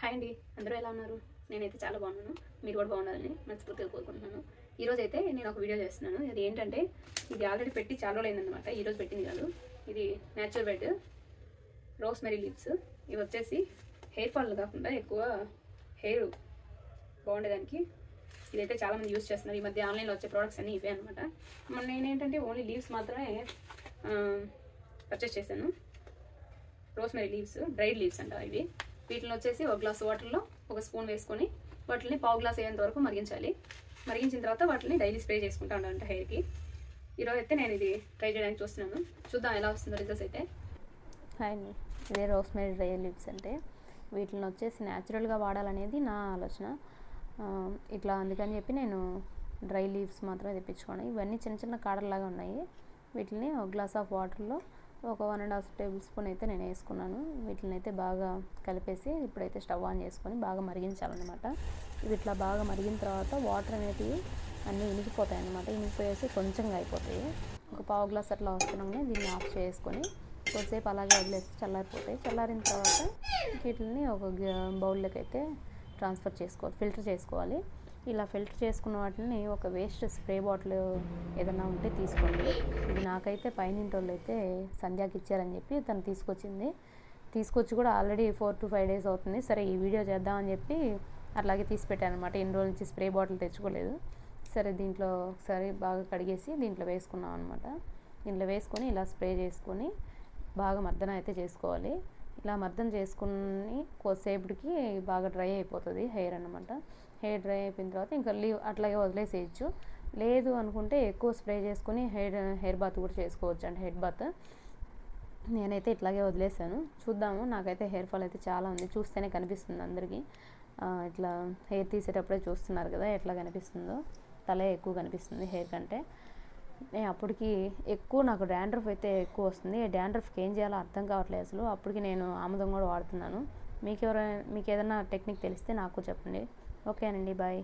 Hi అండి, అందరూ ఎలా ఉన్నారు? నేనైతే చాలా బాగున్నాను. మీరు కూడా బాగున్నారని మనస్ఫూర్తిగా కోరుకుంటున్నాను. ఈరోజు అయితే నేను ఒక వీడియో చేస్తున్నాను. అది ఏంటంటే, ఇది ఆల్రెడీ పెట్టి చాలా రోజులు అయిందనమాట. ఈరోజు పెట్టింది కాదు. ఇది న్యాచురల్ బెడ్ రోస్మెరీ లీవ్స్. ఇవి వచ్చేసి హెయిర్ ఫాల్ కాకుండా ఎక్కువ హెయిర్ బాగుండేదానికి ఇదైతే చాలామంది యూజ్ చేస్తున్నారు. ఈ మధ్య ఆన్లైన్లో వచ్చే ప్రోడక్ట్స్ అన్నీ ఇవే అనమాట. నేనేంటంటే ఓన్లీ లీవ్స్ మాత్రమే పర్చేస్ చేశాను. రోస్మెరీ లీవ్స్, డ్రైడ్ లీవ్స్ అంటారు ఇవి. వీటిని వచ్చేసి ఒక గ్లాస్ వాటర్లో ఒక స్పూన్ వేసుకొని వాటిని పావు గ్లాస్ అయ్యేంత వరకు మరిగించాలి. మరిగించిన తర్వాత వాటిని డైలీ స్ప్రే చేసుకుంటా ఉండాలంట హెయిర్కి. ఈరోజు అయితే నేను ఇది ట్రై చేయడానికి చూస్తున్నాను. చూద్దాం ఎలా వస్తుందో రిజల్ట్స్ అయితే. హాయ్ అండి, ఇదే రోస్మెరీ డ్రై లీవ్స్ అంటే వీటిని వచ్చేసి న్యాచురల్గా వాడాలనేది నా ఆలోచన. ఇట్లా అందుకని చెప్పి నేను డ్రై లీవ్స్ మాత్రమే తెప్పించుకోండి. ఇవన్నీ చిన్న చిన్న కాడల్లాగా ఉన్నాయి. వీటిని ఒక గ్లాస్ ఆఫ్ వాటర్లో ఒక 1.5 టేబుల్ స్పూన్ అయితే నేను వేసుకున్నాను. వీటిని అయితే బాగా కలిపేసి ఇప్పుడైతే స్టవ్ ఆన్ చేసుకొని బాగా మరిగించాలన్నమాట. ఇవి ఇట్లా బాగా మరిగిన తర్వాత వాటర్ అనేటివి అన్నీ ఇనికిపోతాయి అన్నమాట. ఇనికిపోయేసి కొంచెంగా అయిపోతాయి. ఒక పావు గ్లాస్ అట్లా వస్తున్నానే దీన్ని ఆఫ్ చేసుకొని కొద్దిసేపు అలాగే వదిలేసి చల్లారిపోతాయి. చల్లారిన తర్వాత వీటిని ఒక బౌల్లోకి అయితే ఫిల్టర్ చేసుకోవాలి. ఇలా ఫిల్టర్ చేసుకున్న వాటిని ఒక వేస్ట్ స్ప్రే బాటిల్ ఏదైనా ఉంటే తీసుకోండి. ఇది నాకైతే పైనింటి వాళ్ళు అయితే సంధ్యాకి ఇచ్చారని చెప్పి తను తీసుకొచ్చి కూడా ఆల్రెడీ 4 to 5 days అవుతుంది. సరే ఈ వీడియో చేద్దామని చెప్పి అట్లాగే తీసి పెట్టాను అనమాట. ఇన్ని రోజుల నుంచి స్ప్రే బాటిల్ తెచ్చుకోలేదు. సరే దీంట్లో ఒకసారి బాగా కడిగేసి దీంట్లో వేసుకున్నాం అనమాట. దీంట్లో వేసుకొని ఇలా స్ప్రే చేసుకొని బాగా మర్దన అయితే చేసుకోవాలి. ఇలా మర్దన చేసుకుని కొద్దిసేపటికి బాగా డ్రై అయిపోతుంది హెయిర్ అనమాట. హెయిర్ డ్రై అయిపోయిన తర్వాత ఇంకా అట్లాగే వదిలేసేయచ్చు. లేదు అనుకుంటే ఎక్కువ స్ప్రే చేసుకొని హెయిర్ బాత్ కూడా చేసుకోవచ్చు అంటే హెడ్ బాత్. నేనైతే ఇట్లాగే వదిలేసాను. చూద్దాము. నాకైతే హెయిర్ ఫాల్ అయితే చాలా ఉంది. చూస్తేనే కనిపిస్తుంది అందరికీ. ఇట్లా హెయిర్ తీసేటప్పుడే చూస్తున్నారు కదా ఎట్లా కనిపిస్తుందో. తలే ఎక్కువ కనిపిస్తుంది హెయిర్ కంటే. అప్పటికి ఎక్కువ నాకు డాండ్రఫ్ అయితే ఎక్కువ వస్తుంది. డాండ్రఫ్కి ఏం చేయాలో అర్థం కావట్లేదు అసలు. అప్పటికి నేను ఆముదం కూడా వాడుతున్నాను. మీకు ఏదైనా టెక్నిక్ తెలిస్తే నాకు చెప్పండి. ఓకేనండి, బాయ్.